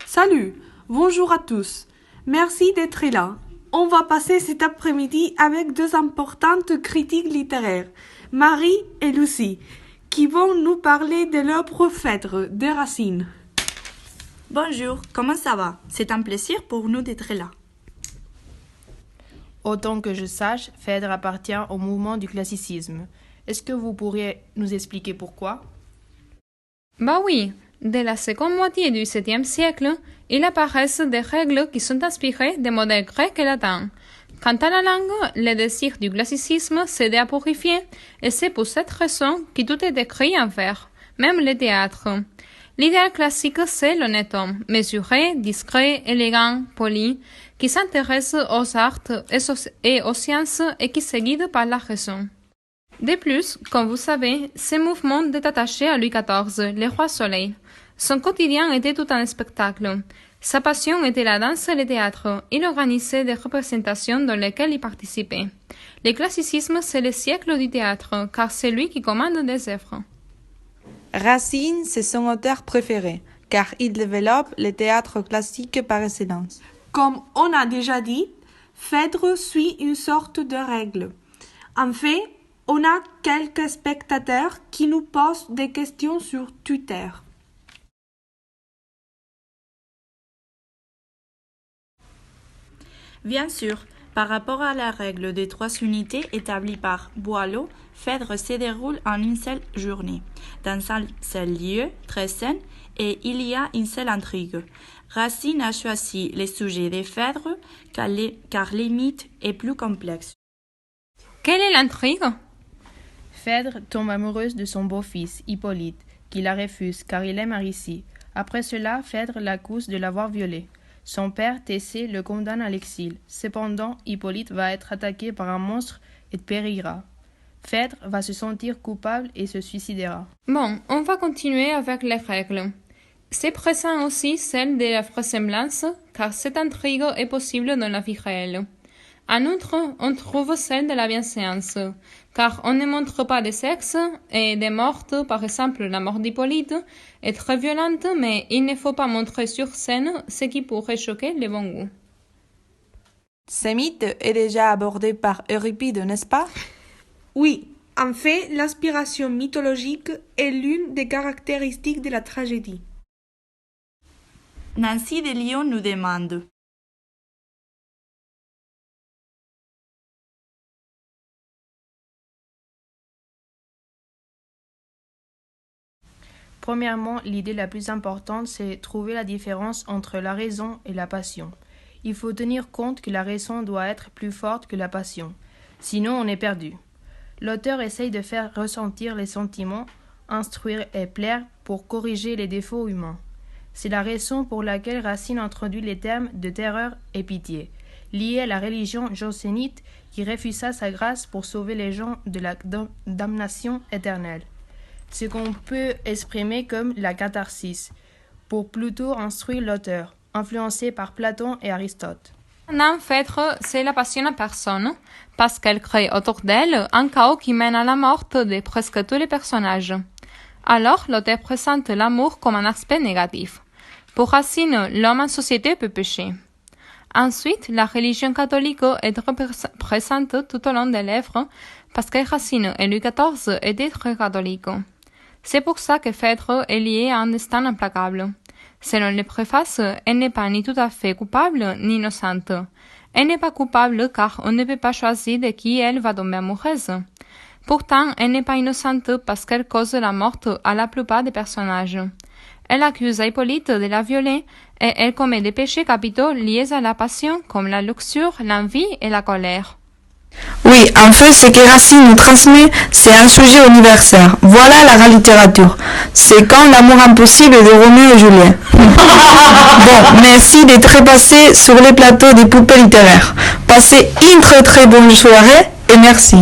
Salut, bonjour à tous. Merci d'être là. On va passer cet après-midi avec deux importantes critiques littéraires, Marie et Lucie, qui vont nous parler de l'œuvre Phèdre de Racine. Bonjour, comment ça va? C'est un plaisir pour nous d'être là. Autant que je sache, Phèdre appartient au mouvement du classicisme. Est-ce que vous pourriez nous expliquer pourquoi? Bah oui, dès la seconde moitié du XVIIe siècle, il apparaissent des règles qui sont inspirées des modèles grecs et latins. Quant à la langue, le désir du classicisme s'aidait à purifier, et c'est pour cette raison que tout est écrit en vers, même le théâtre. L'idéal classique, c'est l'honnête homme, mesuré, discret, élégant, poli, qui s'intéresse aux arts et aux sciences et qui se guide par la raison. De plus, comme vous savez, ce mouvement est attaché à Louis XIV, le roi Soleil. Son quotidien était tout un spectacle. Sa passion était la danse et le théâtre. Il organisait des représentations dans lesquelles il participait. Le classicisme, c'est le siècle du théâtre, car c'est lui qui commande des œuvres. Racine, c'est son auteur préféré, car il développe le théâtre classique par excellence. Comme on a déjà dit, Phèdre suit une sorte de règle. En fait, on a quelques spectateurs qui nous posent des questions sur Twitter. Bien sûr, par rapport à la règle des 3 unités établie par Boileau, Phèdre se déroule en une seule journée, dans un seul lieu, très scène, et il y a une seule intrigue. Racine a choisi le sujet de Phèdre car le mythe est plus complexe. Quelle est l'intrigue? Phèdre tombe amoureuse de son beau-fils, Hippolyte, qui la refuse car il aime Aricie. Après cela, Phèdre l'accuse de l'avoir violée. Son père, Thésée, le condamne à l'exil. Cependant, Hippolyte va être attaqué par un monstre et périra. Phèdre va se sentir coupable et se suicidera. Bon, on va continuer avec les règles. C'est présent aussi celle de la vraisemblance, car cette intrigue est possible dans la vie réelle. En outre, on trouve celle de la bienséance, car on ne montre pas de sexe et des mortes, par exemple la mort d'Hippolyte, est très violente, mais il ne faut pas montrer sur scène ce qui pourrait choquer les bons goûts. Ce mythe est déjà abordé par Euripide, n'est-ce pas? Oui, en fait, l'inspiration mythologique est l'une des caractéristiques de la tragédie. Nancy de Lyon nous demande: Premièrement, l'idée la plus importante, c'est trouver la différence entre la raison et la passion. Il faut tenir compte que la raison doit être plus forte que la passion, sinon on est perdu. L'auteur essaye de faire ressentir les sentiments, instruire et plaire pour corriger les défauts humains. C'est la raison pour laquelle Racine introduit les termes de terreur et pitié, liés à la religion jansénite qui refusa sa grâce pour sauver les gens de la damnation éternelle. Ce qu'on peut exprimer comme la catharsis, pour plutôt instruire l'auteur, influencé par Platon et Aristote. Non, Phèdre, c'est la passion en personne, parce qu'elle crée autour d'elle un chaos qui mène à la mort de presque tous les personnages. Alors, l'auteur présente l'amour comme un aspect négatif. Pour Racine, l'homme en société peut pécher. Ensuite, la religion catholique est présente tout au long de l'œuvre, parce que Racine et Louis XIV étaient très catholiques. C'est pour ça que Phèdre est liée à un destin implacable. Selon les préfaces, elle n'est pas ni tout à fait coupable ni innocente. Elle n'est pas coupable car on ne peut pas choisir de qui elle va tomber amoureuse. Pourtant, elle n'est pas innocente parce qu'elle cause la mort à la plupart des personnages. Elle accuse Hippolyte de la violer et elle commet des péchés capitaux liés à la passion comme la luxure, l'envie et la colère. Oui, en fait, ce que Racine nous transmet, c'est un sujet universel. Voilà la littérature. C'est comme l'amour impossible de Roméo et Julien. Bon, merci d'être passé sur les plateaux des poupées littéraires. Passez une très très bonne soirée et merci.